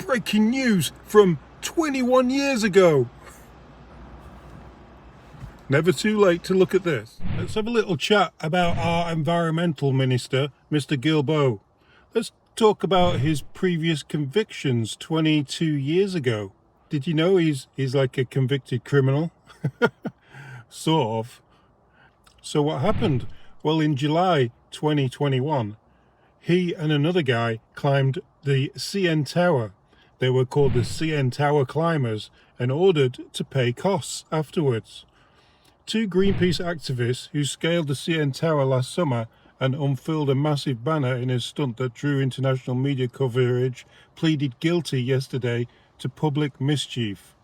Breaking news from 21 years ago. Never too late to look at this. Let's have a little chat about our environmental minister, Mr. Guilbeault. Let's talk about his previous convictions 22 years ago. Did you know he's like a convicted criminal? Sort of. So what happened? Well, in July 2021, he and another guy climbed the CN Tower. They were called the CN Tower Climbers and ordered to pay costs afterwards. Two Greenpeace activists who scaled the CN Tower last summer and unfurled a massive banner in a stunt that drew international media coverage pleaded guilty yesterday to public mischief.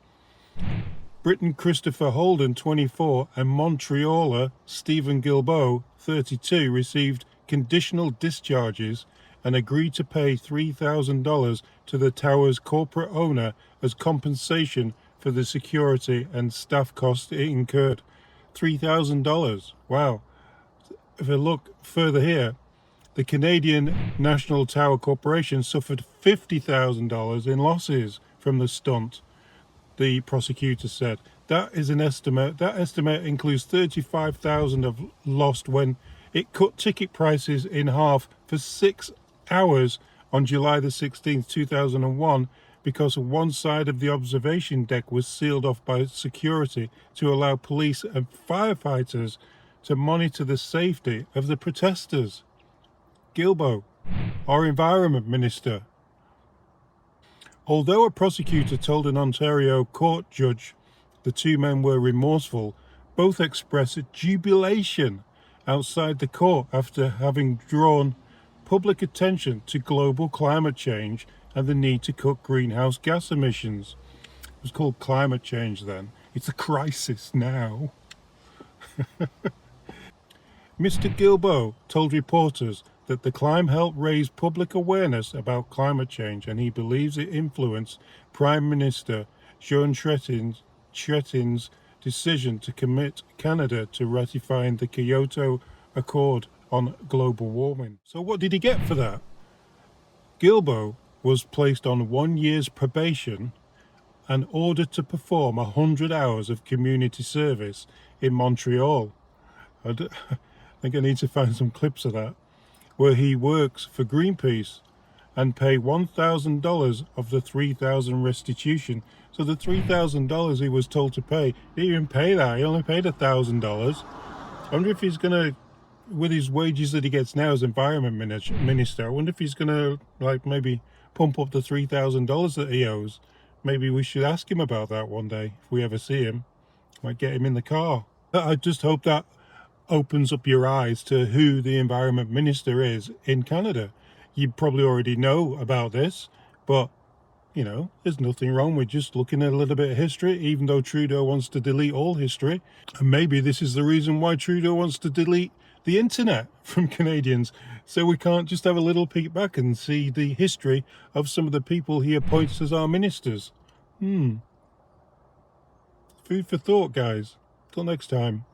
Briton Christopher Holden, 24, and Montrealer Steven Guilbeault, 32, received conditional discharges and agreed to pay $3,000 to the tower's corporate owner as compensation for the security and staff costs it incurred. $3,000. Wow. If I look further here, the Canadian National Tower Corporation suffered $50,000 in losses from the stunt, the prosecutor said. That is an estimate. That estimate includes $35,000 of lost when it cut ticket prices in half for 6 hours on July the 16th, 2001, because one side of the observation deck was sealed off by security to allow police and firefighters to monitor the safety of the protesters. Guilbeault, our environment minister. Although a prosecutor told an Ontario court judge the two men were remorseful, both expressed jubilation outside the court after having drawn public attention to global climate change and the need to cut greenhouse gas emissions. It was called climate change then. It's a crisis now. Mr. Guilbeault told reporters that the climb helped raise public awareness about climate change, and he believes it influenced Prime Minister Jean Chrétien's decision to commit Canada to ratifying the Kyoto Accord on global warming. So what did he get for that? Guilbeault was placed on 1 year's probation and ordered to perform 100 hours of community service in Montreal. I think I need to find some clips of that, where he works for Greenpeace and pay $1,000 of the $3,000 restitution. So the $3,000 he was told to pay, he didn't even pay that. He only paid $1,000. I wonder if he's going to, with his wages that he gets now as environment minister, I wonder if he's going to like maybe pump up the $3,000 that he owes. Maybe we should ask him about that one day if we ever see him. Might get him in the car. I just hope that opens up your eyes to who the environment minister is in Canada. You probably already know about this, but you know, there's nothing wrong with just looking at a little bit of history, even though Trudeau wants to delete all history. And maybe this is the reason why Trudeau wants to delete the internet from Canadians, so we can't just have a little peek back and see the history of some of the people he appoints as our ministers. Food for thought, guys. Till next time.